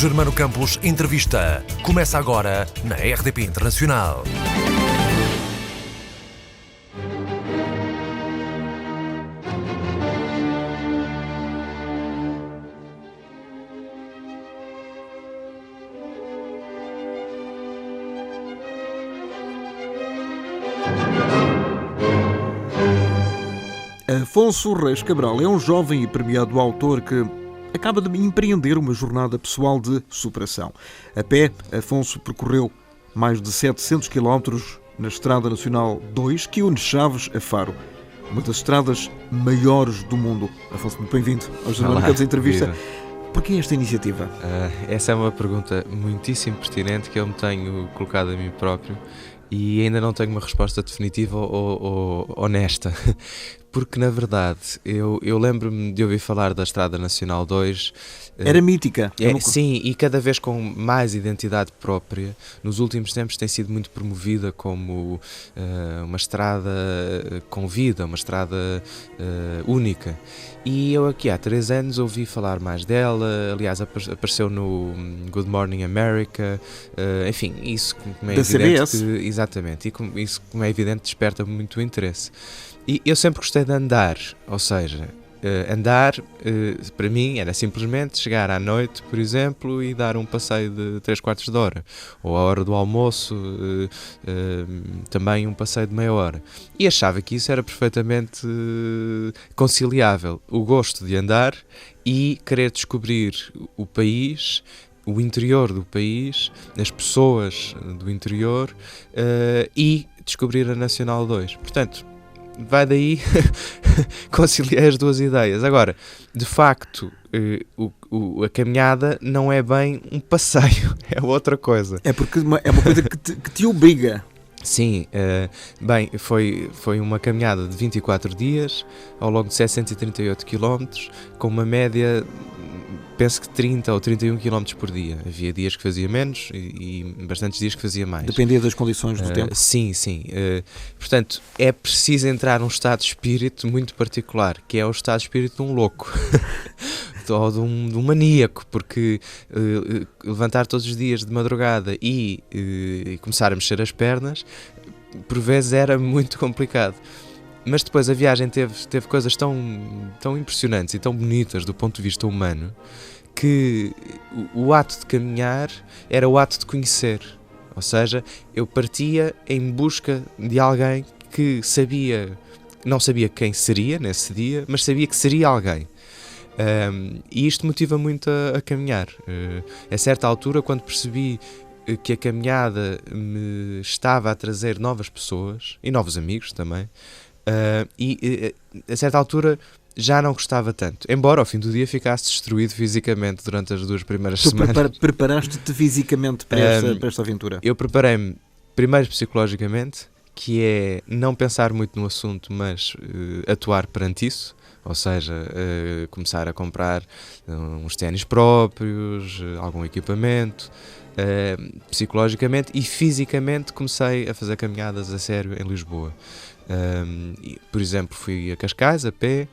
Germano Campos Entrevista. Começa agora na RDP Internacional. Afonso Reis Cabral é um jovem e premiado autor que acaba de empreender uma jornada pessoal de superação. A pé, Afonso percorreu mais de 700 km na Estrada Nacional 2, que une Chaves a Faro, uma das estradas maiores do mundo. Afonso, muito bem-vindo ao Germano Campos Entrevista. Porquê esta iniciativa? Essa é uma pergunta muitíssimo pertinente que eu me tenho colocado a mim próprio e ainda não tenho uma resposta definitiva ou honesta. Porque, na verdade, eu lembro-me de ouvir falar da Estrada Nacional 2. Era mítica. Sim, e cada vez com mais identidade própria. Nos últimos tempos tem sido muito promovida como uma estrada com vida, uma estrada única. E eu aqui há 3 anos ouvi falar mais dela, aliás apareceu no Good Morning America, enfim, isso como é da evidente CBS. Exatamente, e isso como é evidente desperta muito interesse. E eu sempre gostei de andar, ou seja, andar para mim era simplesmente chegar à noite, por exemplo, e dar um passeio de 3/4 de hora, ou à hora do almoço, também um passeio de meia hora. E achava que isso era perfeitamente conciliável, o gosto de andar e querer descobrir o país, o interior do país, as pessoas do interior e descobrir a Nacional 2. Portanto, vai daí conciliar as duas ideias. Agora, de facto, a caminhada não é bem um passeio, é outra coisa. É porque é uma coisa que te obriga. Sim, bem, foi uma caminhada de 24 dias, ao longo de 738 km, com uma média, penso que 30 ou 31 km por dia. Havia dias que fazia menos e bastantes dias que fazia mais. Dependia das condições do tempo. Sim. Portanto, é preciso entrar num estado de espírito muito particular, que é o estado de espírito de um louco. Ou de um maníaco, porque levantar todos os dias de madrugada e começar a mexer as pernas, por vezes era muito complicado. Mas depois a viagem teve coisas tão impressionantes e tão bonitas do ponto de vista humano, que o ato de caminhar era o ato de conhecer. Ou seja, eu partia em busca de alguém que não sabia quem seria nesse dia, mas sabia que seria alguém. E isto motiva muito a caminhar. A certa altura, quando percebi que a caminhada me estava a trazer novas pessoas e novos amigos também, a certa altura já não gostava tanto, embora ao fim do dia ficasse destruído fisicamente durante as 2 primeiras semanas. Preparaste-te fisicamente para esta aventura? Eu preparei-me primeiro psicologicamente, que é não pensar muito no assunto, mas atuar perante isso. Ou seja, começar a comprar uns ténis próprios, algum equipamento. Psicologicamente e fisicamente comecei a fazer caminhadas a sério em Lisboa. Por exemplo, fui a Cascais a pé,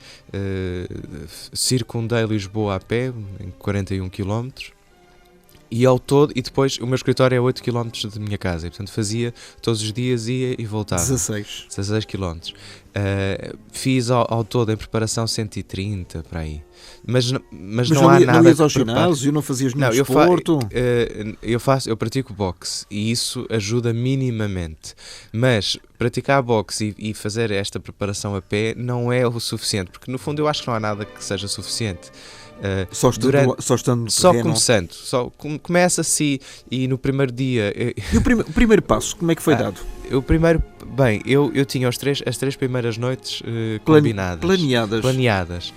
circundei Lisboa a pé em 41 km. E ao todo, e depois o meu escritório é 8 km da minha casa, e portanto fazia todos os dias, ia e voltava. 16 km. Fiz ao todo em preparação 130 para aí. Mas não há nada. Não ias ao ginásio, não fazias nenhum desporto? Eu pratico boxe e isso ajuda minimamente. Mas praticar boxe e fazer esta preparação a pé não é o suficiente, porque no fundo eu acho que não há nada que seja suficiente. Só começando, começa-se e no primeiro dia. E o primeiro passo, como é que foi dado? O primeiro, bem, eu tinha as 3 primeiras noites planeadas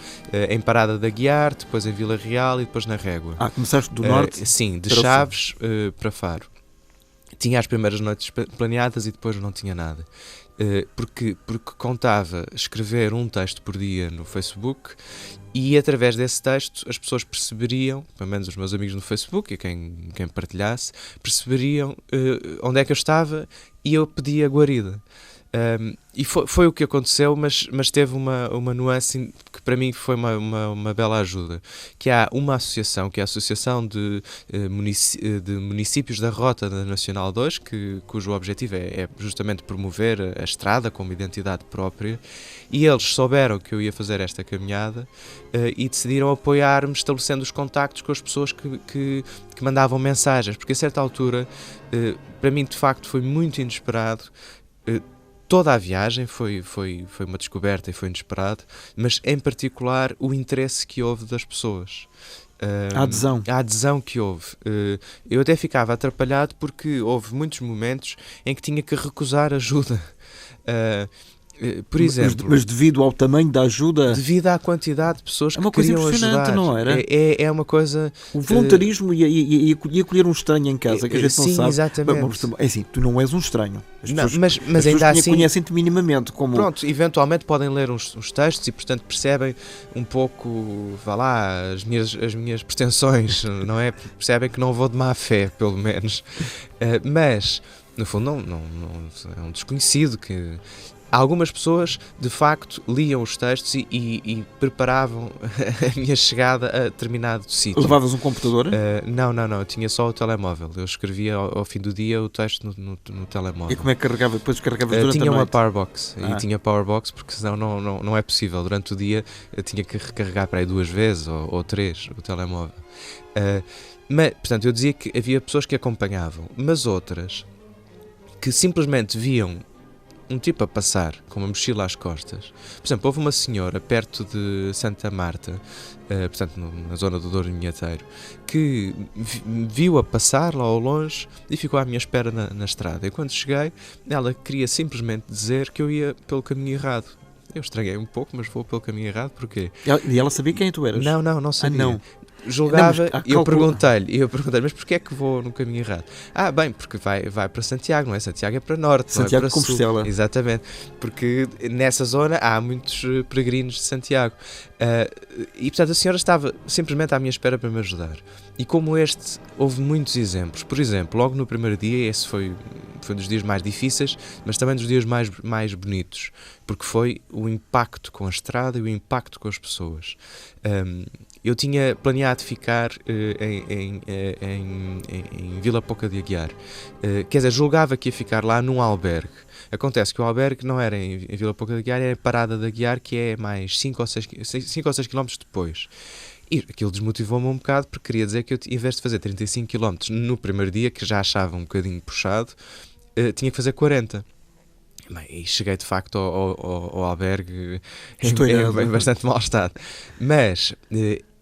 em Parada da Guiar, depois em Vila Real e depois na Régua. Começaste do norte? Sim, de Chaves para Faro. Tinha as primeiras noites planeadas e depois não tinha nada. Porque contava escrever um texto por dia no Facebook e através desse texto as pessoas perceberiam, pelo menos os meus amigos no Facebook e quem partilhasse, perceberiam onde é que eu estava e eu pedia guarida. E foi o que aconteceu, mas teve uma nuance que para mim foi uma bela ajuda, que há uma associação, que é a Associação de Municípios da Rota da Nacional 2, cujo objetivo é justamente promover a estrada como identidade própria, e eles souberam que eu ia fazer esta caminhada e decidiram apoiar-me, estabelecendo os contactos com as pessoas que mandavam mensagens, porque a certa altura, para mim de facto foi muito inesperado. Toda a viagem foi uma descoberta e foi inesperado, mas em particular o interesse que houve das pessoas. A adesão que houve. Eu até ficava atrapalhado porque houve muitos momentos em que tinha que recusar ajuda. Por exemplo, mas devido ao tamanho da ajuda, devido à quantidade de pessoas que queriam ajudar, não era? É uma coisa. O voluntarismo e acolher um estranho em casa, que a gente não sim, sabe. Exatamente. Mas, é assim, tu não és um estranho. Mas ainda assim conhecem-te minimamente como. Pronto, eventualmente podem ler uns textos e, portanto, percebem um pouco, vá lá, as minhas pretensões, não é? Percebem que não vou de má fé, pelo menos. Mas, no fundo, não é um desconhecido que. Algumas pessoas, de facto, liam os textos e preparavam a minha chegada a determinado sítio. Levavas um computador? Não, eu tinha só o telemóvel. Eu escrevia ao fim do dia o texto no telemóvel. E como é que carregava? Depois carregavas durante a noite? Tinha uma Powerbox. E tinha Powerbox porque senão não é possível. Durante o dia eu tinha que recarregar para aí 2 vezes ou 3 o telemóvel. Mas, portanto, eu dizia que havia pessoas que acompanhavam, mas outras que simplesmente viam um tipo a passar com uma mochila às costas. Por exemplo, houve uma senhora perto de Santa Marta, portanto na zona do Douro Minhateiro, que viu a passar lá ao longe e ficou à minha espera na estrada. E quando cheguei, ela queria simplesmente dizer que eu ia pelo caminho errado. Eu estranhei um pouco, mas vou pelo caminho errado, porquê? E ela sabia quem tu eras? Não sabia. Não. Julgava, e eu perguntei-lhe, mas porquê é que vou no caminho errado? Bem, porque vai para Santiago, não é? Santiago é para norte, Santiago não é para Compostela. sul. Exatamente, porque nessa zona há muitos peregrinos de Santiago. E portanto a senhora estava simplesmente à minha espera para me ajudar. E como este, houve muitos exemplos. Por exemplo, logo no primeiro dia, esse foi um dos dias mais difíceis, mas também dos dias mais bonitos, porque foi o impacto com a estrada e o impacto com as pessoas. Eu tinha planeado ficar em Vila Pouca de Aguiar. Quer dizer, julgava que ia ficar lá num albergue. Acontece que o albergue não era em Vila Pouca de Aguiar, era a Parada de Aguiar, que é mais 5 ou 6 km depois. E aquilo desmotivou-me um bocado, porque queria dizer que eu, em vez de fazer 35 km no primeiro dia, que já achava um bocadinho puxado, tinha que fazer 40. E cheguei de facto ao albergue em bastante mau estado. Mas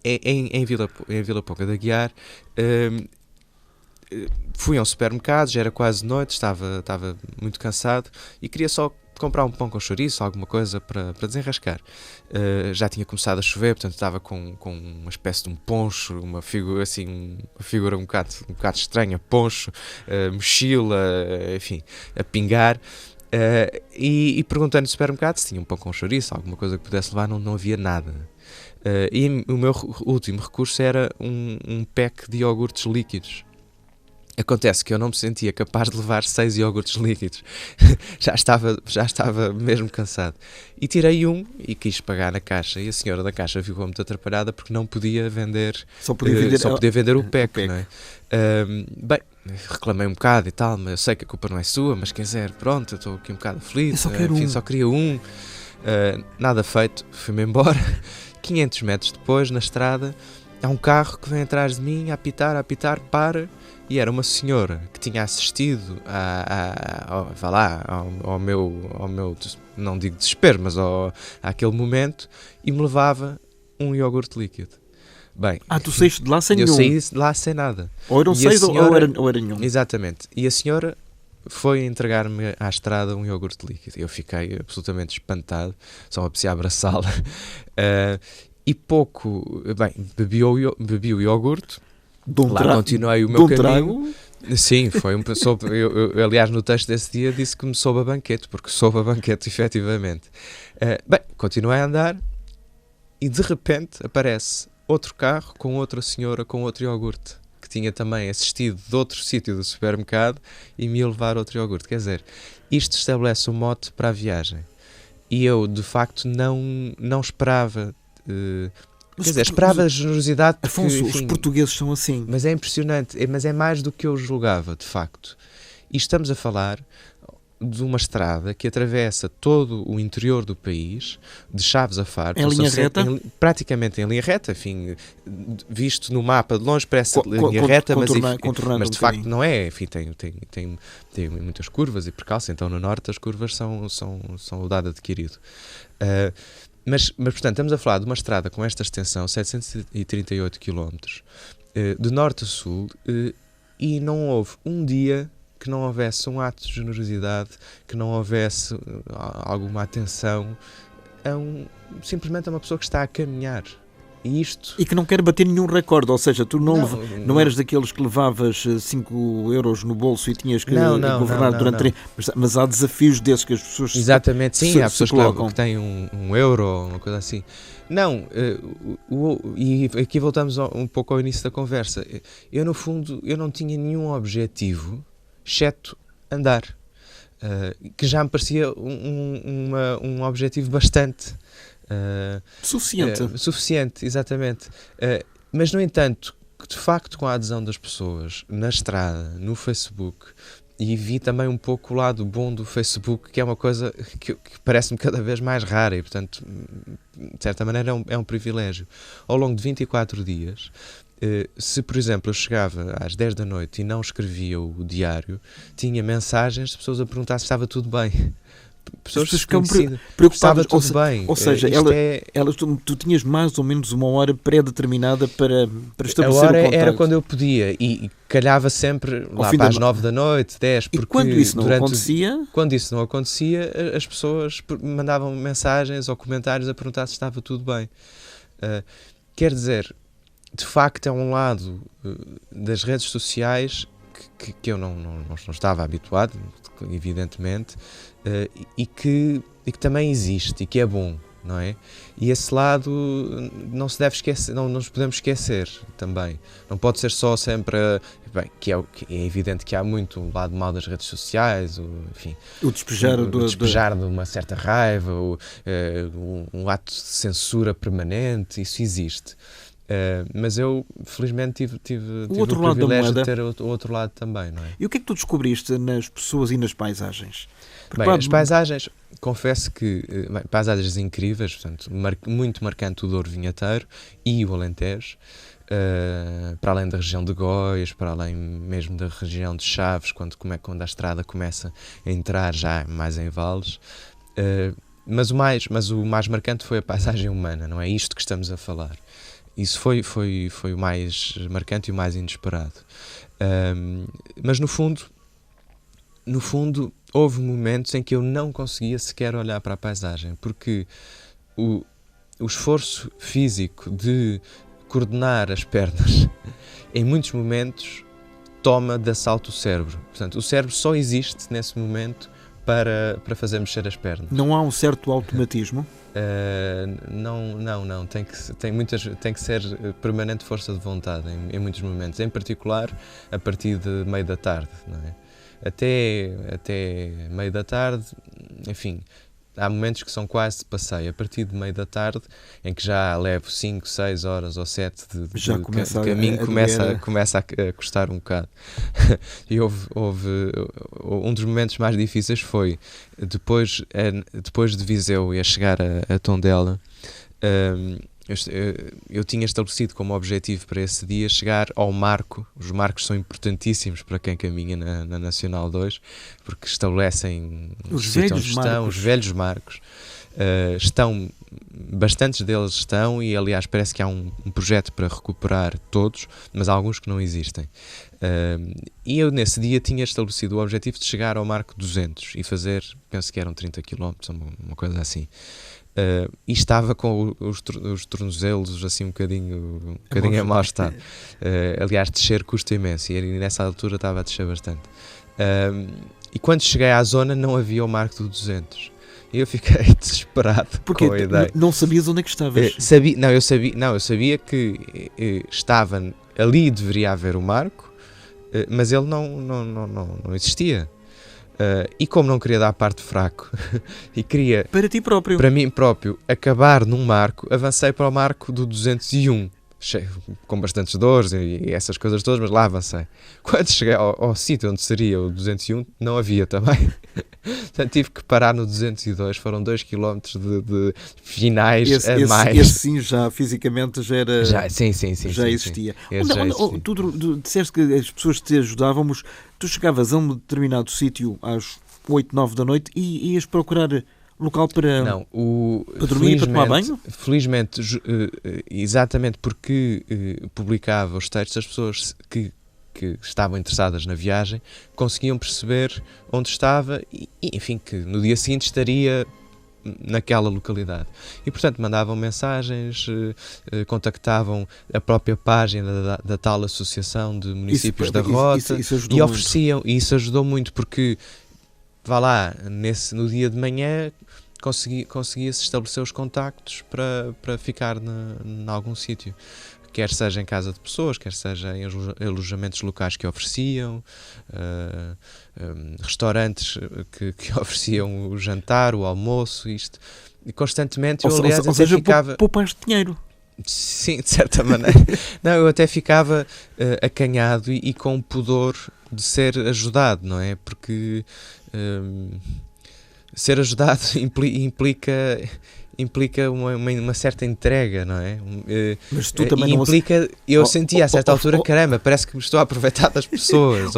em Vila Pouca de Aguiar fui a um supermercado, já era quase noite, estava muito cansado e queria só comprar um pão com chouriço, alguma coisa para desenrascar. Já tinha começado a chover, portanto estava com uma espécie de um poncho, uma figura um bocado estranha, poncho, mochila, enfim, a pingar. E perguntando no supermercado se tinha um pão com chouriço, alguma coisa que pudesse levar, não havia nada. E o meu último recurso era um pack de iogurtes líquidos. Acontece que eu não me sentia capaz de levar 6 iogurtes líquidos. já estava mesmo cansado. E tirei um e quis pagar na caixa. E a senhora da caixa ficou muito atrapalhada porque não podia vender. Só podia vender o pack. Não é? Bem, reclamei um bocado e tal, mas eu sei que a culpa não é sua, mas quer dizer, pronto, eu estou aqui um bocado aflito. Só queria um. Nada feito, fui-me embora. 500 metros depois, na estrada, há um carro que vem atrás de mim a apitar, para. E era uma senhora que tinha assistido ao meu, não digo desespero, mas àquele momento, e me levava um iogurte líquido. Bem, tu saíste de lá sem nenhum? Eu saí de lá sem nada. Ou eram 6 ou era nenhum? Exatamente. E a senhora foi entregar-me à estrada um iogurte líquido. Eu fiquei absolutamente espantado, só me apetecia abraçá-la. E bebi o iogurte. Lá continuei o meu caminho. Sim, foi eu, aliás, no texto desse dia disse que me soube a banquete, porque soube a banquete, efetivamente. Continuei a andar e de repente aparece outro carro com outra senhora com outro iogurte, que tinha também assistido de outro sítio do supermercado e me ia levar outro iogurte. Quer dizer, isto estabelece um mote para a viagem. E eu, de facto, não esperava... quer dizer, esperava a generosidade porque, Afonso, enfim, os portugueses são assim. mas é impressionante, mas é mais do que eu julgava, de facto. E estamos a falar de uma estrada que atravessa todo o interior do país, de Chaves a Faro. Em linha reta? Praticamente em linha reta, enfim, visto no mapa de longe parece linha reta, mas de facto não é. Enfim, tem muitas curvas e percalços, então no norte as curvas são o dado adquirido. Mas, portanto, estamos a falar de uma estrada com esta extensão, 738 km, de norte a sul, e não houve um dia que não houvesse um ato de generosidade, que não houvesse alguma atenção simplesmente a uma pessoa que está a caminhar. E que não quer bater nenhum recorde, ou seja, tu não eras daqueles que levavas 5 euros no bolso e tinhas que governar durante... Mas há desafios desses que as pessoas... Exatamente, sim, há pessoas que têm um euro ou uma coisa assim. Não, e aqui voltamos um pouco ao início da conversa. Eu, no fundo, eu não tinha nenhum objetivo, exceto andar, que já me parecia um objetivo bastante... suficiente, exatamente. Mas, no entanto, de facto, com a adesão das pessoas na estrada, no Facebook, e vi também um pouco o lado bom do Facebook, que é uma coisa que parece-me cada vez mais rara e, portanto, de certa maneira é um privilégio. Ao longo de 24 dias, se, por exemplo, eu chegava às 10 da noite e não escrevia o diário, tinha mensagens de pessoas a perguntar se estava tudo bem. Pessoas ficam preocupadas, tudo bem. Ou seja, tu tinhas mais ou menos uma hora pré-determinada para estabelecer o contacto. A hora era quando eu podia e calhava sempre lá para as 9 da noite, 10. Porque e quando isso não acontecia? Quando isso não acontecia, as pessoas mandavam mensagens ou comentários a perguntar se estava tudo bem. Quer dizer, de facto é um lado das redes sociais que eu não estava habituado, evidentemente, e que também existe e que é bom, não é? E esse lado não se deve esquecer, não nos podemos esquecer também. Não pode ser só sempre, que é evidente que há muito o lado mau das redes sociais, enfim, o despejar de uma certa raiva, um ato de censura permanente, isso existe. Mas eu, felizmente, tive o privilégio de ter o outro lado também, não é? E o que é que tu descobriste nas pessoas e nas paisagens? As paisagens, confesso que paisagens incríveis, portanto, muito marcante o Douro Vinheteiro e o Alentejo, para além da região de Góis, para além mesmo da região de Chaves, quando a estrada começa a entrar já mais em vales. Mas o mais marcante foi a paisagem humana, não é isto que estamos a falar. Isso foi o mais marcante e o mais inesperado. Mas no fundo, houve momentos em que eu não conseguia sequer olhar para a paisagem, porque o esforço físico de coordenar as pernas, em muitos momentos, toma de assalto o cérebro. Portanto, o cérebro só existe nesse momento para fazer mexer as pernas. Não há um certo automatismo? Não. Tem que ser permanente força de vontade em muitos momentos. Em particular, a partir de meio da tarde, não é? Até meio da tarde, enfim, há momentos que são quase de passeio. A partir de meio da tarde, em que já levo 5, 6 horas ou 7 de caminho, começa a custar um bocado. E houve um dos momentos mais difíceis foi depois de Viseu e a chegar a Tondela. Eu tinha estabelecido como objetivo para esse dia chegar ao marco. Os marcos são importantíssimos para quem caminha na Nacional 2, porque estabelecem os velhos marcos. Bastantes deles estão, e aliás parece que há um projeto para recuperar todos, mas há alguns que não existem. E eu nesse dia tinha estabelecido o objetivo de chegar ao marco 200 e fazer, penso que eram 30 km, uma coisa assim. E estava com os tornozelos assim um bocadinho a mau estado. Aliás, descer custa imenso, e nessa altura estava a descer bastante. E quando cheguei à zona não havia o marco do 200. E eu fiquei desesperado. Porque com a ideia. Não sabias onde é que estavas? Eu sabia que estava ali, deveria haver o marco, mas ele não existia. E como não queria dar parte fraco e queria, Para ti próprio. para mim próprio, acabar num marco, avancei para o marco do 201, com bastantes dores e essas coisas todas, mas lá avancei. Quando cheguei ao sítio onde seria o 201, não havia também. Portanto, tive que parar no 202, foram 2 km de finais a mais. Esse sim, já fisicamente já era... Sim, já existia. Esse já existia. Tu disseste que as pessoas te ajudavam, mas tu chegavas a um determinado sítio às 8, 9 da noite e ias procurar local para, Não, para dormir e para tomar banho? Felizmente, exatamente porque publicava os textos, as pessoas que estavam interessadas na viagem conseguiam perceber onde estava e, enfim, que no dia seguinte estaria naquela localidade. E, portanto, mandavam mensagens, contactavam a própria página da tal Associação de Municípios da Rota e ofereciam, e isso ajudou muito porque, vá lá, no dia de manhã conseguia-se estabelecer os contactos para ficar em algum sítio. Quer seja em casa de pessoas, quer seja em alojamentos locais que ofereciam, restaurantes que ofereciam o jantar, o almoço, isto. E constantemente eu, aliás, ou seja, ficava... poupaste dinheiro. Sim, de certa maneira. Não, eu até ficava acanhado e com pudor de ser ajudado, não é? Porque ser ajudado implica uma certa entrega, não é? Mas tu também não implica, eu sentia a certa altura, caramba, parece que me estou a aproveitar das pessoas.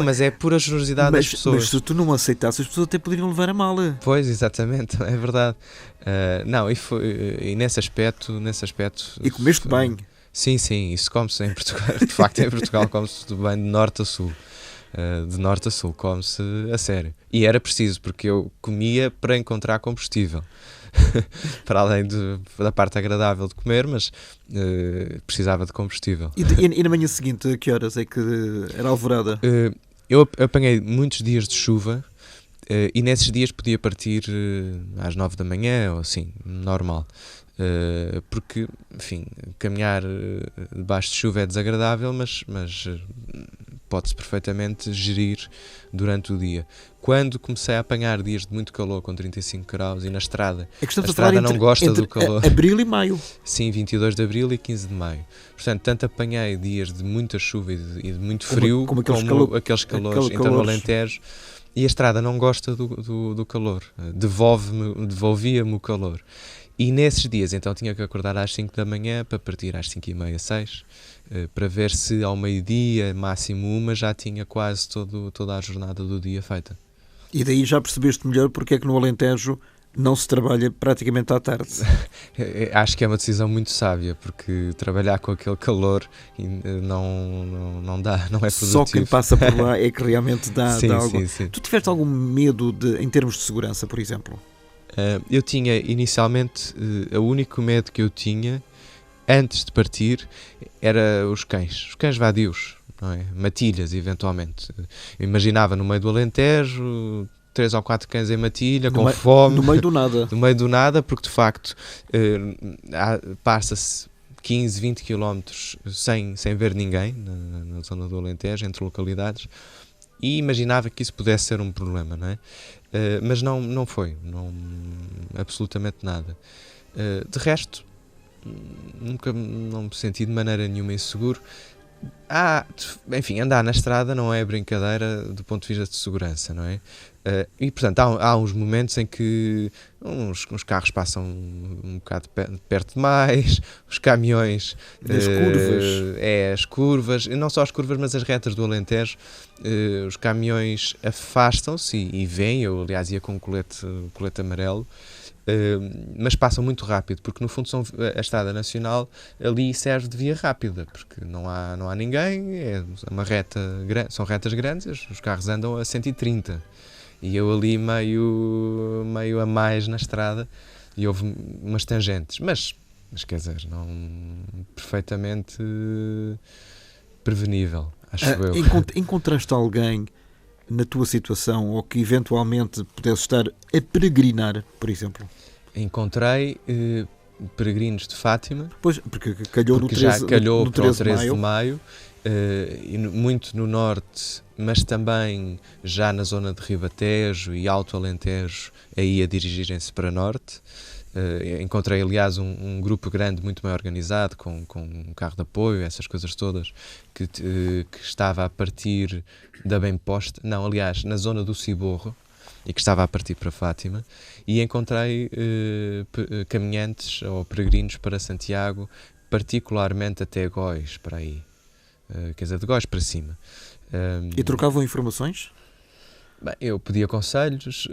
Mas é pura generosidade das pessoas. Mas se tu não aceitasses, as pessoas até poderiam levar a mala. Pois, exatamente, é verdade. E nesse aspecto... E comeste bem. Sim, isso come-se em Portugal. De facto, em Portugal come-se bem de norte a sul. De norte a sul, come-se a sério. E era preciso, porque eu comia para encontrar combustível. Para além da parte agradável de comer, mas precisava de combustível. E na manhã seguinte, a que horas é que era alvorada? Eu apanhei muitos dias de chuva e nesses dias podia partir às 9 da manhã, ou assim, normal. Porque, enfim, caminhar debaixo de chuva é desagradável, mas pode-se perfeitamente gerir durante o dia. Quando comecei a apanhar dias de muito calor, com 35 graus, e na estrada, a estrada não gosta do calor. Abril e maio. Sim, 22 de abril e 15 de maio. Portanto, tanto apanhei dias de muita chuva e de muito frio, como aqueles calores, então no Alentejo, e a estrada não gosta do calor, devolvia-me o calor. E nesses dias, então, tinha que acordar às 5 da manhã para partir às 5h30, 6, para ver se ao meio-dia, máximo 1, já tinha quase toda a jornada do dia feita. E daí já percebeste melhor porque é que no Alentejo não se trabalha praticamente à tarde. Acho que é uma decisão muito sábia, porque trabalhar com aquele calor não dá, não é produtivo. Só quem passa por lá é que realmente dá algo. Sim. Tu tiveste algum medo em termos de segurança, por exemplo? Eu tinha inicialmente, o único medo que eu tinha antes de partir era os cães vadios, não é? Matilhas, eventualmente. Eu imaginava no meio do Alentejo 3 ou 4 cães em matilha, com fome. No meio do nada. No meio do nada, porque de facto passa-se 15, 20 km sem ver ninguém na zona do Alentejo, entre localidades, e imaginava que isso pudesse ser um problema, não é? Mas não foi, absolutamente nada. De resto, não me senti de maneira nenhuma inseguro. Enfim, andar na estrada não é brincadeira do ponto de vista de segurança, não é? E portanto há uns momentos em que uns carros passam um bocado perto demais, os caminhões, as curvas, não só as curvas, mas as retas do Alentejo, os caminhões afastam-se e vêm. Eu, aliás, ia com um colete amarelo, mas passam muito rápido, porque no fundo a estrada nacional ali serve de via rápida, porque não há ninguém, é uma reta, são retas grandes, os carros andam a 130 e eu ali meio a mais na estrada, e houve umas tangentes, mas quer dizer, perfeitamente prevenível, acho eu. Encontraste alguém na tua situação, ou que eventualmente pudesse estar a peregrinar, por exemplo? Encontrei peregrinos de Fátima. Pois, porque calhou no 13 já calhou no para o 13 13 de maio, muito no norte, mas também já na zona de Ribatejo e Alto Alentejo, aí a dirigirem-se para norte. Encontrei, aliás, um grupo grande, muito bem organizado, com um carro de apoio, essas coisas todas, que estava a partir da Bem-Posta, não, aliás, na zona do Ciborro, e que estava a partir para Fátima, e encontrei caminhantes ou peregrinos para Santiago, particularmente até Góis, para aí, quer dizer, de Góis para cima. E trocavam informações? Bem, eu pedia conselhos,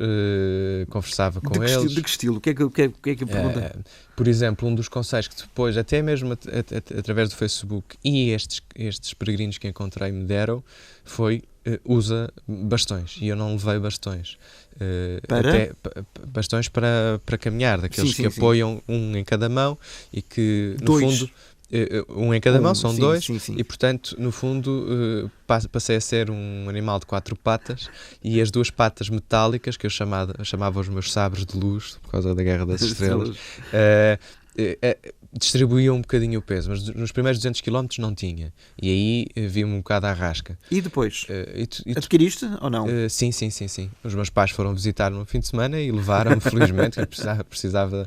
conversava com eles. De que estilo? O que é que pergunta? Por exemplo, um dos conselhos que depois, até mesmo através do Facebook, e estes peregrinos que encontrei me deram, foi usa bastões. E eu não levei bastões. Bastões para caminhar, daqueles que apoiam um em cada mão e que, no fundo... Um em cada mão, são dois, e portanto, no fundo, passei a ser um animal de 4 patas, e as 2 patas metálicas, que eu chamava os meus sabres de luz, por causa da Guerra das Estrelas, distribuíam um bocadinho o peso, mas nos primeiros 200 km não tinha, e aí vi-me um bocado à rasca. E depois? Adquiriste ou não? Sim. Os meus pais foram visitar-me no fim de semana e levaram-me, felizmente, que eu precisava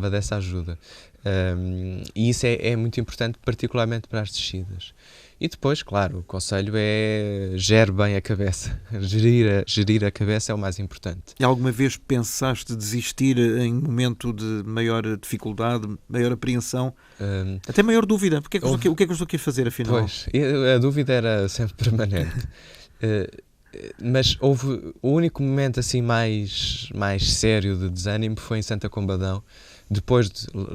dessa ajuda. E isso é muito importante, particularmente para as descidas. E depois, claro, o conselho é gere bem a cabeça. Gerir a cabeça é o mais importante. E alguma vez pensaste desistir em momento de maior dificuldade, maior apreensão, até maior dúvida? O que é que eu estou aqui a fazer, afinal? Pois, a dúvida era sempre permanente. Mas houve o único momento assim mais sério de desânimo foi em Santa Combadão,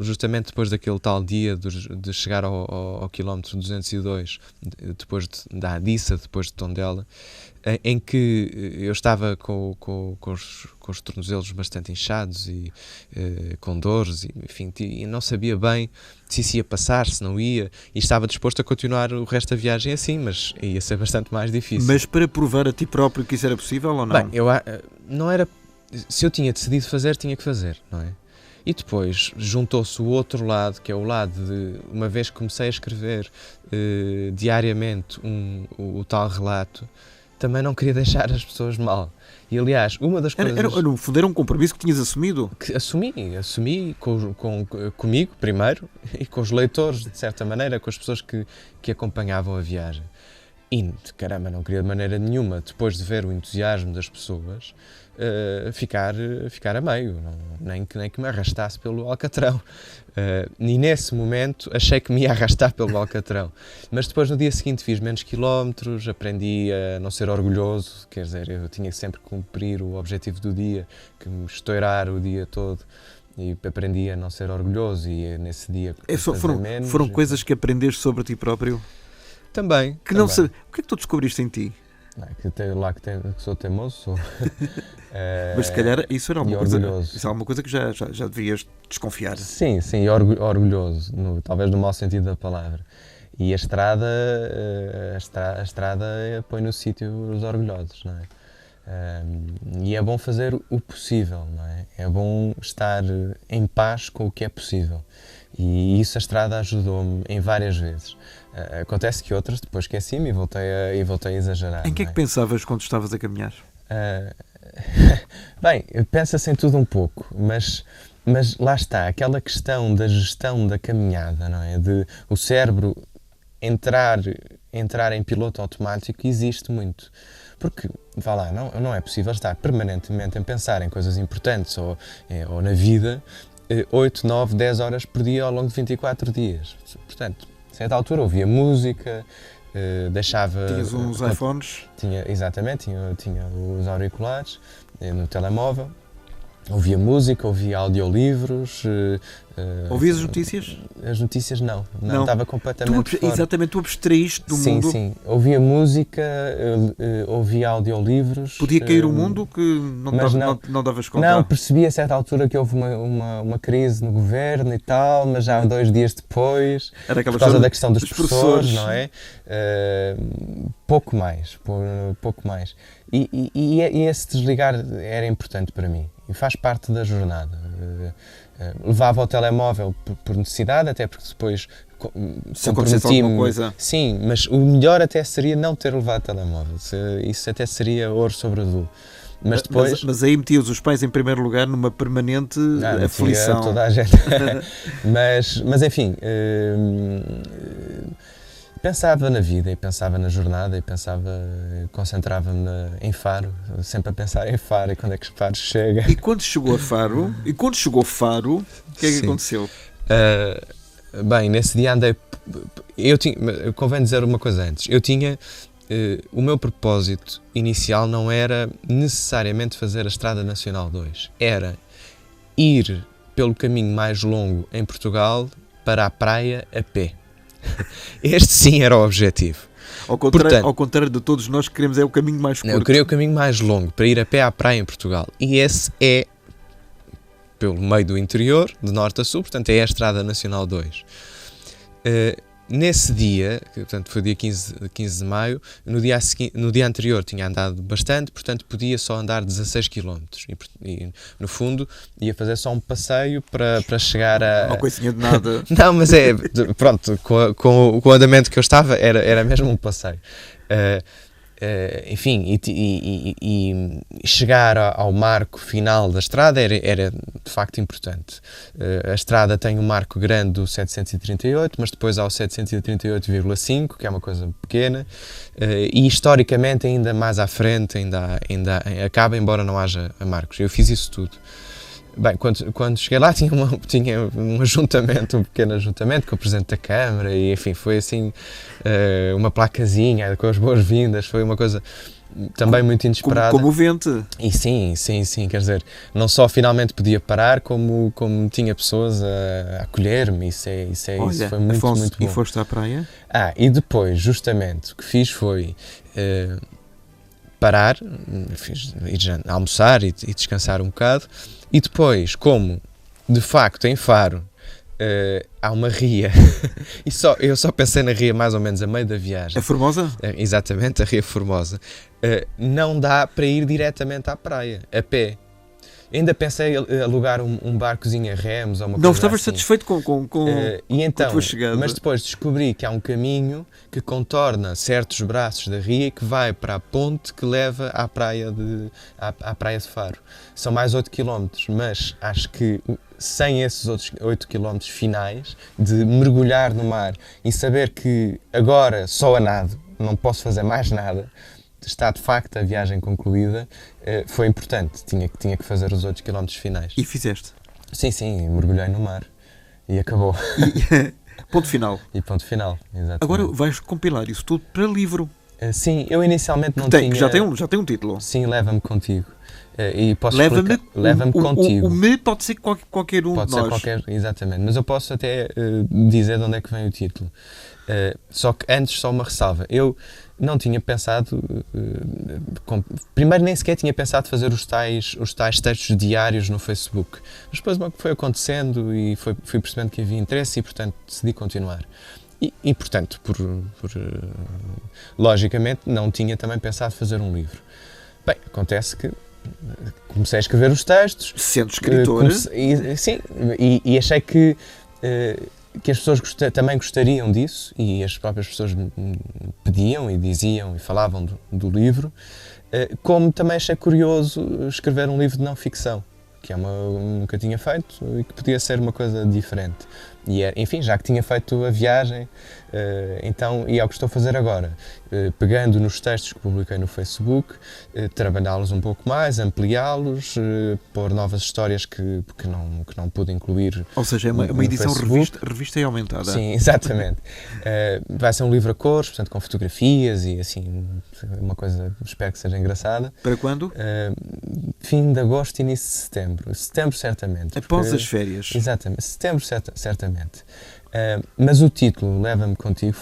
justamente depois daquele tal dia de chegar ao quilómetro 202, depois da Adissa, depois de Tondela, em que eu estava com os tornozelos bastante inchados e com dores, enfim, e não sabia bem se isso ia passar, se não ia, e estava disposto a continuar o resto da viagem assim, mas ia ser bastante mais difícil. Mas para provar a ti próprio que isso era possível ou não? Bem, não era... Se eu tinha decidido fazer, tinha que fazer, não é? E depois juntou-se o outro lado, que é o lado de, uma vez que comecei a escrever diariamente o tal relato, também não queria deixar as pessoas mal. E aliás, uma das coisas... No fundo era um compromisso que tinhas assumido? Que assumi comigo primeiro e com os leitores, de certa maneira, com as pessoas que acompanhavam a viagem. E, caramba, não queria de maneira nenhuma, depois de ver o entusiasmo das pessoas, ficar a meio, nem que me arrastasse pelo Alcatrão. E nesse momento achei que me ia arrastar pelo Alcatrão. Mas depois, no dia seguinte, fiz menos quilómetros, aprendi a não ser orgulhoso, quer dizer, eu tinha que sempre cumprir o objetivo do dia, que me estourar o dia todo. E aprendi a não ser orgulhoso e nesse dia foram coisas que aprendeste sobre ti próprio? Também. Não sei, o que é que tu descobriste em ti? Que sou teimoso, sou. Mas se calhar isso era alguma coisa que já deverias desconfiar. Sim, orgulhoso, talvez no mau sentido da palavra. E a estrada põe no sítio os orgulhosos, não é? E é bom fazer o possível, não é? É bom estar em paz com o que é possível. E isso a estrada ajudou-me em várias vezes. Acontece que outras depois esqueci-me e voltei a exagerar. Em que é que pensavas quando estavas a caminhar? Bem, pensa-se em tudo um pouco, mas lá está, aquela questão da gestão da caminhada, não é? De o cérebro entrar em piloto automático existe muito. Porque, vá lá, não é possível estar permanentemente a pensar em coisas importantes ou na vida 8, 9, 10 horas por dia ao longo de 24 dias. Portanto, a certa altura ouvia música, deixava... Tinhas uns iPhones? Exatamente, tinha os auriculares no telemóvel, ouvia música, ouvia audiolivros. Ouvias as notícias? As notícias não, estava completamente fora. Exatamente, tu abstraíste do mundo. Sim, ouvia música, ouvia audiolivros. Podia cair o mundo que não davas conta? Não, percebi a certa altura que houve uma crise no governo e tal, mas já 2 dias depois, por causa da questão dos professores, não é? Pouco mais. E esse desligar era importante para mim. E faz parte da jornada. Levava o telemóvel por necessidade, até porque depois Se acontecesse alguma coisa. Sim, mas o melhor até seria não ter levado o telemóvel. Isso até seria ouro sobre azul. Mas depois... Mas aí metias os pais em primeiro lugar numa permanente aflição. Toda a gente. mas enfim, pensava na vida e pensava na jornada e concentrava-me em Faro, sempre a pensar em Faro e quando é que Faro chega. E quando chegou Faro, o que é que aconteceu? Bem, nesse dia andei... Convém dizer uma coisa antes. Eu tinha... o meu propósito inicial não era necessariamente fazer a Estrada Nacional 2. Era ir pelo caminho mais longo em Portugal para a praia a pé. Este sim era o objetivo. Ao contrário de todos nós que queremos o caminho mais curto. Eu queria o caminho mais longo para ir a pé à praia em Portugal. E esse é pelo meio do interior, de norte a sul, portanto é a Estrada Nacional 2. Nesse dia, portanto foi dia 15 de maio, no dia anterior tinha andado bastante, portanto podia só andar 16 km e no fundo ia fazer só um passeio para chegar a... Uma coisinha de nada. Não, mas pronto, com o andamento que eu estava era mesmo um passeio. Enfim, e chegar ao marco final da estrada era de facto importante. A estrada tem um marco grande do 738, mas depois há o 738,5, que é uma coisa pequena, e historicamente ainda mais à frente ainda acaba, embora não haja marcos. Eu fiz isso tudo. Bem, quando cheguei lá tinha um ajuntamento, um pequeno ajuntamento com o Presidente da Câmara e enfim, foi assim uma placazinha com as boas-vindas, foi uma coisa também muito inesperada. Comovente. E sim, quer dizer, não só finalmente podia parar, como tinha pessoas a acolher-me, isso foi muito, Afonso, muito bom. E foste à praia? E depois, justamente, o que fiz foi... parar, ir almoçar e descansar um bocado, e depois, como de facto em Faro há uma ria, eu só pensei na ria mais ou menos a meio da viagem. A Formosa? Exatamente, a Ria Formosa. Não dá para ir diretamente à praia, a pé. Ainda pensei em alugar um barcozinho a remos ou uma coisa assim. Não estavas satisfeito com a tua chegada? Mas depois descobri que há um caminho que contorna certos braços da ria e que vai para a ponte que leva à praia de Faro. São mais 8 km, mas acho que sem esses outros 8 km finais, de mergulhar no mar e saber que agora só a nado, não posso fazer mais nada, está de facto a viagem concluída, foi importante, tinha que fazer os outros quilómetros finais. E fizeste? Sim, mergulhei no mar e acabou. Ponto final. E ponto final, exatamente. Agora vais compilar isso tudo para livro. Sim, eu inicialmente não tinha... Já tem um título. Sim, Leva-me Contigo. E posso Leva-me contigo. O me pode ser qualquer um pode de nós. Pode ser exatamente, mas eu posso até dizer de onde é que vem o título. Só que antes, só uma ressalva. Eu não tinha pensado, primeiro nem sequer tinha pensado fazer os tais textos diários no Facebook, mas depois foi acontecendo e fui percebendo que havia interesse e portanto decidi continuar. E portanto, logicamente, não tinha também pensado fazer um livro. Bem, acontece que comecei a escrever os textos. Sendo escritor. Sim, e achei que as pessoas também gostariam disso e as próprias pessoas me pediam e diziam e falavam do livro, como também achei curioso escrever um livro de não-ficção, que nunca tinha feito e que podia ser uma coisa diferente. E enfim, já que tinha feito a viagem, então, e é o que estou a fazer agora, pegando nos textos que publiquei no Facebook, trabalhá-los um pouco mais, ampliá-los, pôr novas histórias que não pude incluir. Ou seja, é uma edição revista e aumentada. Sim, exatamente. Vai ser um livro a cores, portanto com fotografias e assim, uma coisa, espero que seja engraçada. Para quando? Fim de agosto, início de setembro. Setembro, certamente. Após as férias. Exatamente. Setembro, certamente. Mas o título, Leva-me Contigo,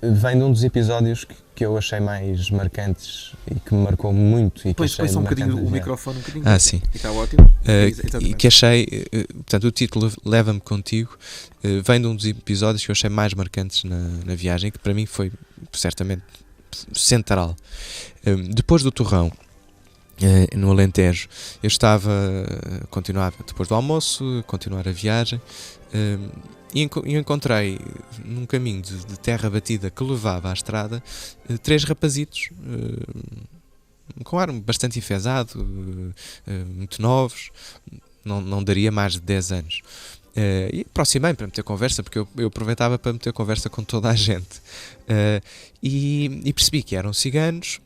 vem de um dos episódios que eu achei mais marcantes e que me marcou muito. E depois um bocadinho o microfone, um bocadinho. Sim. Está ótimo. E que achei, portanto, o título Leva-me Contigo vem de um dos episódios que eu achei mais marcantes na viagem, que para mim foi certamente central. Depois do Torrão, no Alentejo. Eu continuava depois do almoço, continuar a viagem, e encontrei num caminho de terra batida que levava à estrada 3 rapazitos com ar bastante enfesado, muito novos, não daria mais de 10 anos. E aproximei para meter conversa, porque eu aproveitava para meter conversa com toda a gente, e percebi que eram ciganos,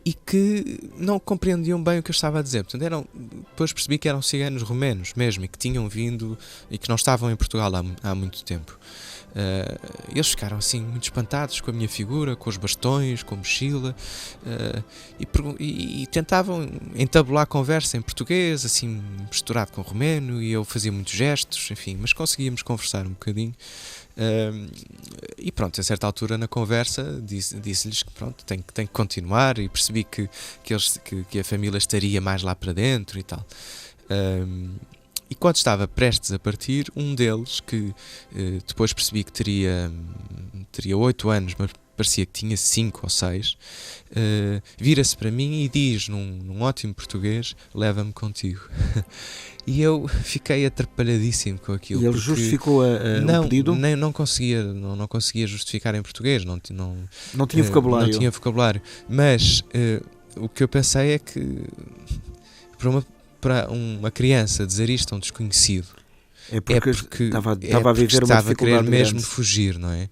e que não compreendiam bem o que eu estava a dizer. Portanto, depois percebi que eram ciganos romenos mesmo, e que tinham vindo e que não estavam em Portugal há muito tempo. Eles ficaram assim muito espantados com a minha figura, com os bastões, com a mochila, e tentavam entabular conversa em português, assim misturado com romeno, e eu fazia muitos gestos, enfim, mas conseguíamos conversar um bocadinho. E pronto, a certa altura na conversa disse-lhes que pronto, tem que continuar, e percebi que a família estaria mais lá para dentro e tal. E quando estava prestes a partir, um deles, que depois percebi que teria 8 anos, mas parecia que tinha 5 ou 6, vira-se para mim e diz num ótimo português: leva-me contigo. E eu fiquei atrapalhadíssimo com aquilo. E ele justificou o pedido? Não conseguia justificar em português, não tinha vocabulário. Não tinha vocabulário. Mas o que eu pensei é que para uma criança dizer isto a um desconhecido é porque estava a viver uma estava a querer mesmo grande. fugir, não é?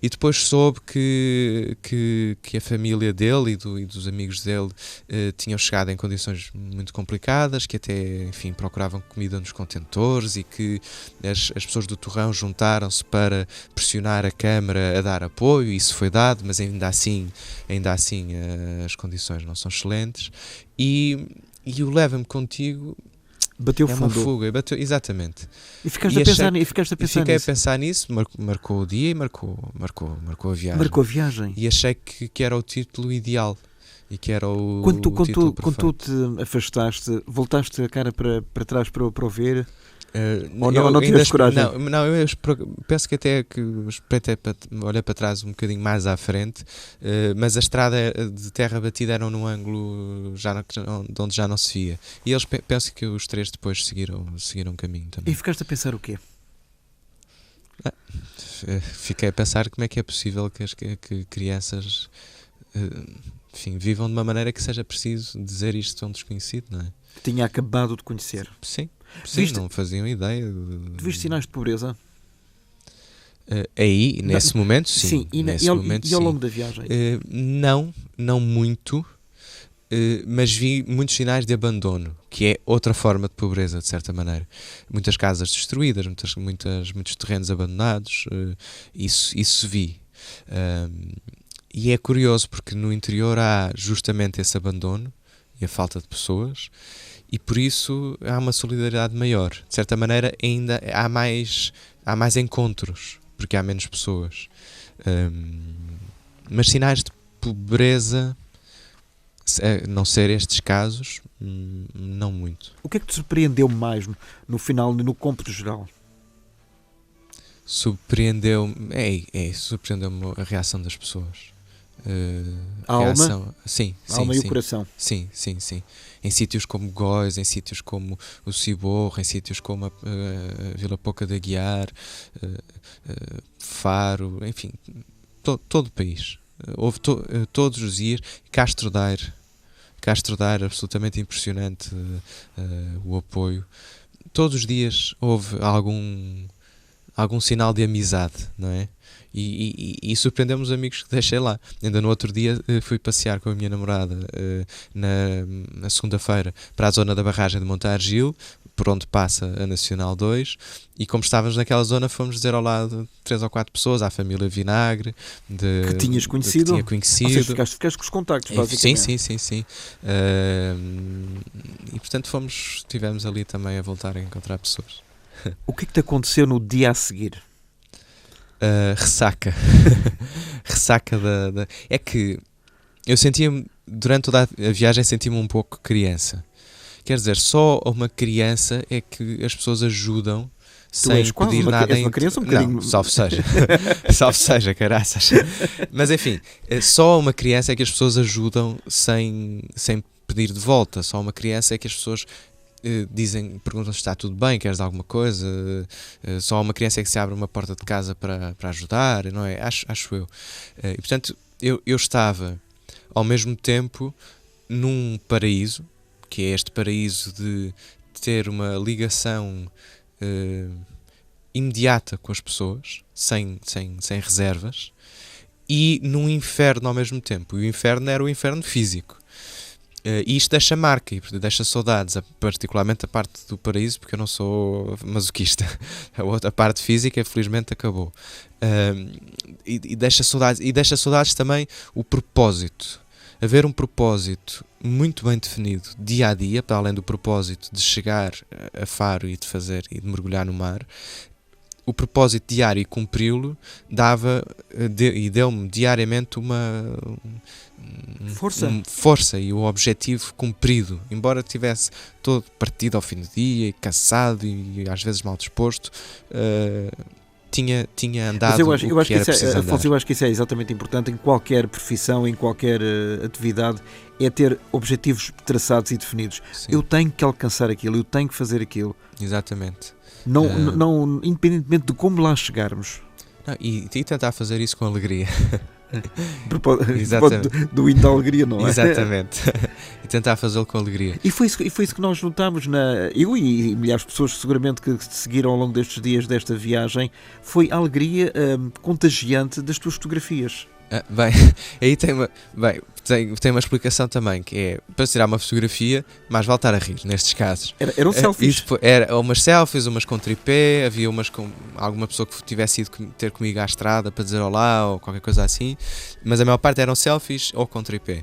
E depois soube que a família dele e dos amigos dele tinham chegado em condições muito complicadas, que até, enfim, procuravam comida nos contentores, e que as pessoas do Torrão juntaram-se para pressionar a Câmara a dar apoio, e isso foi dado, mas ainda assim as condições não são excelentes, e o leva-me contigo. Bateu fundo. Uma fuga, exatamente. E ficaste a pensar fiquei a pensar nisso, marcou o dia e marcou a viagem. Marcou a viagem. E achei que era o título ideal. E que era o Quando tu te afastaste, voltaste a cara para trás para o ver? Ou não tiveste coragem? Não, eu penso que até olhei para trás um bocadinho mais à frente, mas a estrada de terra batida era num ângulo de onde já não se via. E eles, penso que os 3 depois seguiram o caminho também. E ficaste a pensar o quê? Fiquei a pensar como é que é possível que crianças, enfim, vivam de uma maneira que seja preciso dizer isto a um desconhecido, não é? Tinha acabado de conhecer. Sim, não faziam ideia. Viste sinais de pobreza? Aí, nesse momento, sim. E ao longo da viagem? Não muito, mas vi muitos sinais de abandono, que é outra forma de pobreza, de certa maneira. Muitas casas destruídas, muitos terrenos abandonados, isso vi. E é curioso, porque no interior há justamente esse abandono e a falta de pessoas, e por isso há uma solidariedade maior. De certa maneira, ainda há mais encontros, porque há menos pessoas. Mas sinais de pobreza, a não ser estes casos, não muito. O que é que te surpreendeu mais no final, no cômputo geral? Surpreendeu-me a reação das pessoas. A alma? Sim, a alma e o coração. Sim. Em sítios como Góis, em sítios como o Ciborro, em sítios como a Vila Pouca de Aguiar, Faro, enfim, todo o país. Houve todos os dias. Castro Daire, absolutamente impressionante o apoio. Todos os dias houve algum sinal de amizade, não é? E surpreendeu-me os amigos que deixei lá. Ainda no outro dia fui passear com a minha namorada na segunda-feira para a zona da barragem de Montargil, por onde passa a Nacional 2, e como estávamos naquela zona, fomos dizer ao lado de 3 ou 4 pessoas, à família Vinagre, que tinhas conhecido? Que tinha conhecido. Ou seja, ficaste com os contactos, basicamente. Sim. E portanto estivemos ali também a voltar a encontrar pessoas. O que é que te aconteceu no dia a seguir? Ressaca. Ressaca É que eu sentia-me, durante toda a viagem, sentia-me um pouco criança. Quer dizer, só uma criança é que as pessoas ajudam sem és quase pedir uma, nada és uma criança um bocadinho... Não, salve seja. Salve seja, caraças. Mas enfim, só uma criança é que as pessoas ajudam sem pedir de volta. Só uma criança é que as pessoas perguntam se está tudo bem, queres alguma coisa. Só uma criança é que se abre uma porta de casa para ajudar, não é? Acho eu. E portanto, eu estava ao mesmo tempo num paraíso, que é este paraíso de ter uma ligação imediata com as pessoas, sem reservas, e num inferno ao mesmo tempo. E o inferno era o inferno físico. E isto deixa marca, e deixa saudades, particularmente a parte do paraíso, porque eu não sou masoquista. A parte física, felizmente, acabou. E deixa saudades também o propósito. Haver um propósito muito bem definido, dia a dia, para além do propósito de chegar a Faro e de mergulhar no mar. O propósito diário e cumpri-lo deu-me diariamente uma força e o objetivo cumprido. Embora estivesse todo partido ao fim do dia e cansado e às vezes mal disposto, tinha andado. Mas eu acho que era preciso andar. Afonso, eu acho que isso é exatamente importante em qualquer profissão, em qualquer atividade, é ter objetivos traçados e definidos. Sim. Eu tenho que alcançar aquilo, eu tenho que fazer aquilo. Exatamente. Não, independentemente de como lá chegarmos. E tentar fazer isso com alegria. Do hino da alegria, não é? Exatamente. E tentar fazê-lo com alegria. E foi isso que nós notámos, eu e milhares de pessoas seguramente que seguiram ao longo destes dias desta viagem, foi a alegria contagiante das tuas fotografias. Aí tem uma explicação também, que é, para tirar uma fotografia, mais vale estar a rir, nestes casos. Eram selfies? Era umas selfies, umas com tripé, havia umas com alguma pessoa que tivesse ido ter comigo à estrada para dizer olá, ou qualquer coisa assim, mas a maior parte eram selfies ou com tripé.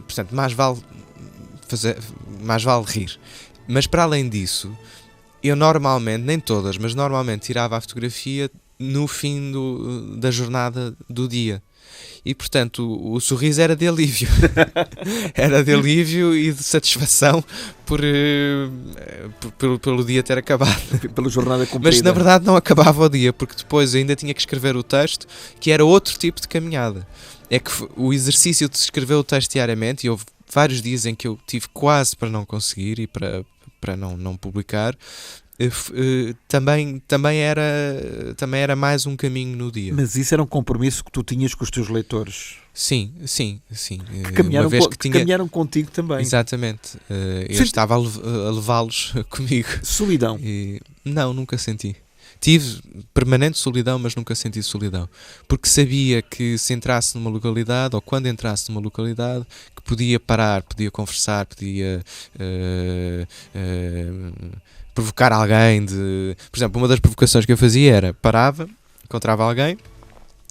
Portanto, mais vale rir. Mas para além disso, eu normalmente, nem todas, mas normalmente tirava a fotografia no fim da jornada do dia. E portanto o sorriso era de alívio. Era de alívio e de satisfação pelo dia ter acabado. Pela jornada cumprida. Mas na verdade não acabava o dia, porque depois ainda tinha que escrever o texto, que era outro tipo de caminhada. É que o exercício de escrever o texto diariamente, e houve vários dias em que eu tive quase para não conseguir e para não publicar, também era mais um caminho no dia. Mas isso era um compromisso que tu tinhas com os teus leitores? Sim. Que caminharam contigo também. Exatamente. Eu estava a levá-los comigo. Solidão? Não, nunca senti. Tive permanente solidão, mas nunca senti solidão. Porque sabia que se entrasse numa localidade, ou quando entrasse numa localidade, que podia parar, podia conversar, podia provocar alguém. Por exemplo, uma das provocações que eu fazia era, parava, encontrava alguém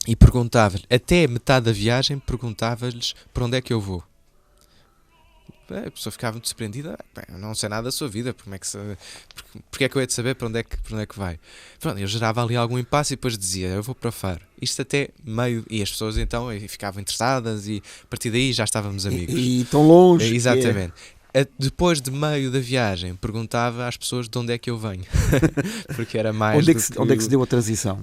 e perguntava-lhe, até metade da viagem, perguntava-lhes para onde é que eu vou. A pessoa ficava muito surpreendida. Eu não sei nada da sua vida, porque é que eu hei de saber para onde é que vai? Pronto, eu gerava ali algum impasse e depois dizia, eu vou para Faro. Isto até meio... E as pessoas então ficavam interessadas e a partir daí já estávamos amigos. E tão longe. Exatamente. Depois de meio da viagem, perguntava às pessoas de onde é que eu venho. Porque era mais... Onde é que se deu a transição?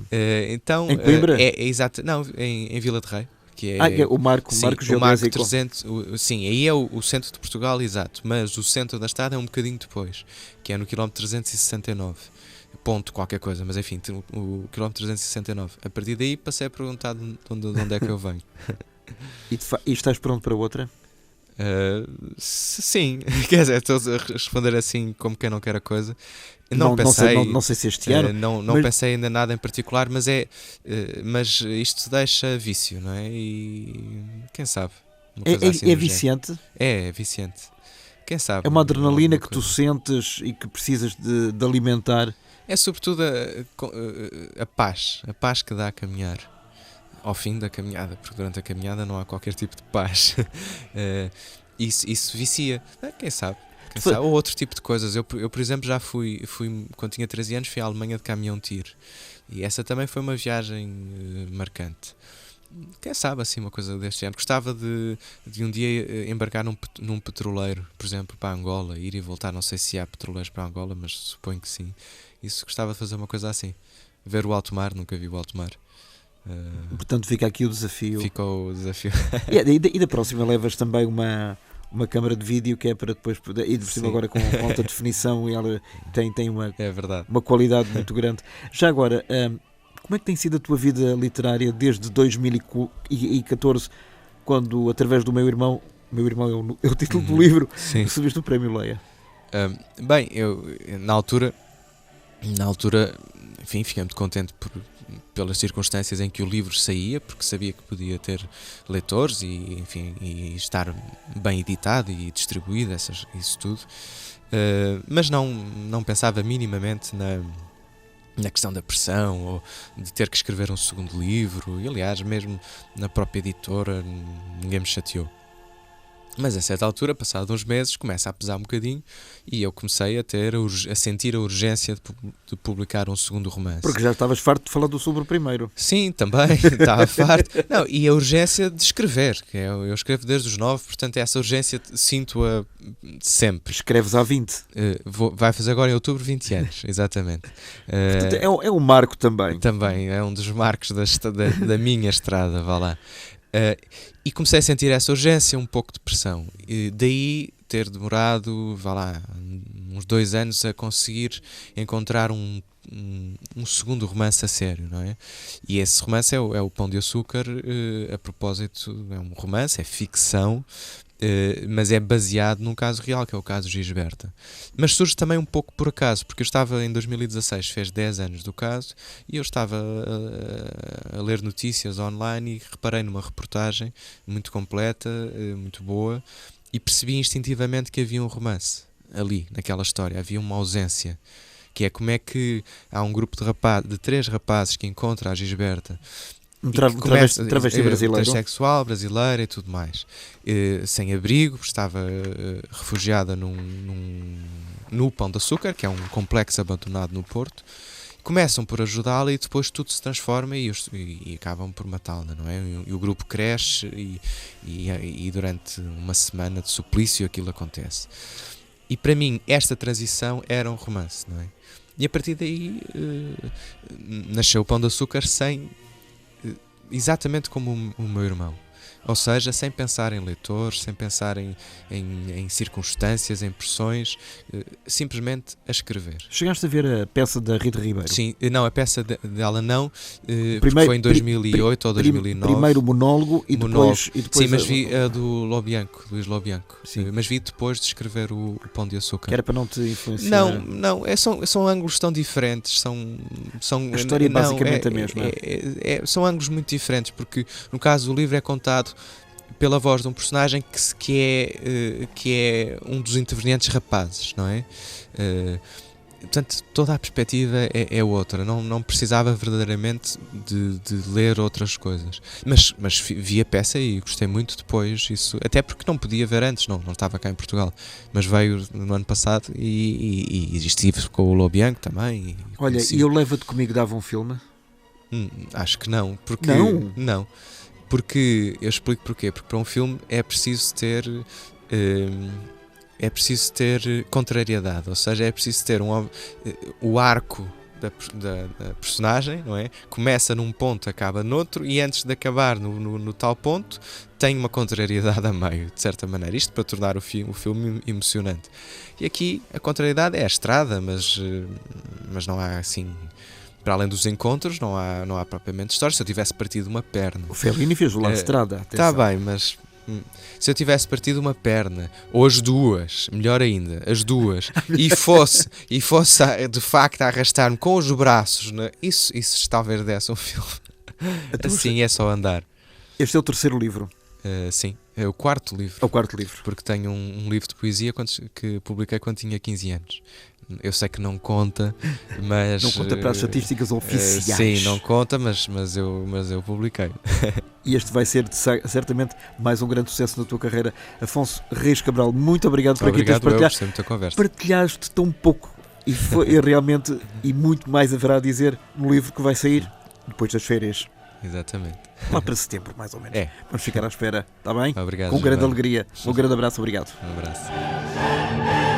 Então, em Coimbra? Exato. Não, em Vila de Rei. Que é o marco geográfico. 300, sim, aí é o centro de Portugal, exato, mas o centro da estrada é um bocadinho depois, que é no quilómetro 369, ponto qualquer coisa, mas enfim, o quilómetro 369. A partir daí passei a perguntar de onde é que eu venho. E estás pronto para outra? Sim, quer dizer, estou a responder assim como quem não quer a coisa. Não sei se este ano. Não pensei ainda nada em particular, mas mas isto deixa vício, não é? E quem sabe? É viciante? É viciante. Quem sabe? É uma adrenalina que tu sentes e que precisas de alimentar. É sobretudo a paz que dá a caminhar. Ao fim da caminhada, porque durante a caminhada não há qualquer tipo de paz. Isso vicia. Quem sabe? Ou outro tipo de coisas. Eu por exemplo, já fui quando tinha 13 anos, fui à Alemanha de caminhão-tiro. E essa também foi uma viagem marcante. quem sabe assim uma coisa deste género. Gostava de um dia embarcar num petroleiro, por exemplo, para Angola, ir e voltar. Não sei se há petroleiros para Angola, mas suponho que sim. Isso, gostava de fazer uma coisa assim. Ver o alto mar, nunca vi o alto mar. Portanto, fica aqui o desafio. Fica o desafio. E da próxima levas também uma câmara de vídeo que é para depois poder, e por cima agora com alta definição, e ela tem É verdade. uma qualidade muito grande. Já agora, como é que tem sido a tua vida literária desde 2014, quando, através do Meu Irmão é o título do livro, Sim. recebeste o Prémio Leia? Bem, eu na altura, enfim, fiquei muito contente pelas circunstâncias em que o livro saía, porque sabia que podia ter leitores e, enfim, e estar bem editado e distribuído, isso tudo. Mas não pensava minimamente na questão da pressão ou de ter que escrever um segundo livro, e aliás, mesmo na própria editora, ninguém me chateou. Mas a certa altura, passados uns meses, começa a pesar um bocadinho e eu comecei a sentir a urgência de publicar um segundo romance. Porque já estavas farto de falar sobre o primeiro. Sim, também, estava farto. Não, e a urgência de escrever, que eu escrevo desde os 9, portanto essa urgência sinto-a sempre. Escreves há 20. Vai fazer agora em outubro 20 anos, exatamente. Portanto, é um marco também. Também, é um dos marcos da minha estrada, vá lá. E comecei a sentir essa urgência, um pouco de pressão. E daí ter demorado, vá lá, uns 2 anos a conseguir encontrar um segundo romance a sério, não é? E esse romance é o Pão de Açúcar, a propósito, é um romance, é ficção, mas é baseado num caso real, que é o caso Gisberta. Mas surge também um pouco por acaso, porque eu estava em 2016, fez 10 anos do caso, e eu estava a ler notícias online e reparei numa reportagem muito completa, muito boa, e percebi instintivamente que havia um romance ali, naquela história, havia uma ausência, que é como é que há um grupo de 3 rapazes que encontra a Gisberta, travesti brasileiro, transexual, brasileira e tudo mais, sem abrigo, estava refugiada no Pão de Açúcar, que é um complexo abandonado no Porto. Começam por ajudá-la e depois tudo se transforma e acabam por matá-la, não é? E o grupo cresce e durante uma semana de suplício aquilo acontece. E para mim esta transição era um romance, não é? E a partir daí nasceu o Pão de Açúcar exatamente como o meu irmão. Ou seja, sem pensar em leitores, sem pensar em circunstâncias, em pressões, simplesmente a escrever. Chegaste a ver a peça da Rita Ribeiro? Sim, não, a peça dela não, porque foi em 2008 ou 2009. Primeiro o monólogo e depois sim, mas vi a do Luís Lobianco. Sim. Mas vi depois de escrever o Pão de Açúcar. Que era para não te influenciar? Não, são ângulos tão diferentes. A história é basicamente a mesma. São ângulos muito diferentes, porque no caso o livro é contado pela voz de um personagem que é um dos intervenientes rapazes, não é? Portanto, toda a perspectiva é outra. Não precisava verdadeiramente de ler outras coisas. Mas vi a peça e gostei muito depois. Isso, até porque não podia ver antes, não estava cá em Portugal. Mas veio no ano passado e estive com o Lobianco também. Olha, e eu Leva-te Comigo dava um filme? Acho que não. Porque, não? Porque eu explico porquê. Porque para um filme é preciso ter contrariedade, ou seja, é preciso ter o arco da personagem, não é? Começa num ponto, acaba noutro, e antes de acabar no tal ponto tem uma contrariedade a meio, de certa maneira, isto para tornar o filme emocionante. E aqui a contrariedade é a estrada, mas não há assim, para além dos encontros, não há propriamente história. Se eu tivesse partido uma perna, o Fellini fez o lado de estrada, está bem, mas se eu tivesse partido uma perna, ou as duas, melhor ainda, as duas, e fosse de facto a arrastar-me com os braços, né? Isso talvez desse um filme. Assim é só andar. Este é o 3º livro? Sim, é o 4º livro. É o 4º livro. Porque tenho um livro de poesia que publiquei quando tinha 15 anos. Eu sei que não conta, mas... Não conta para as estatísticas oficiais. Sim, não conta, mas eu publiquei. E este vai ser certamente mais um grande sucesso na tua carreira. Afonso Reis Cabral, muito obrigado por aqui teres partilhado. Muita conversa. Partilhaste tão pouco e foi realmente, e muito mais haverá a dizer no livro que vai sair depois das férias. Exatamente. Lá para setembro, mais ou menos. É. Vamos ficar à espera, está bem? Obrigado, Com grande Giovanni. alegria. Um grande abraço, obrigado. Um abraço.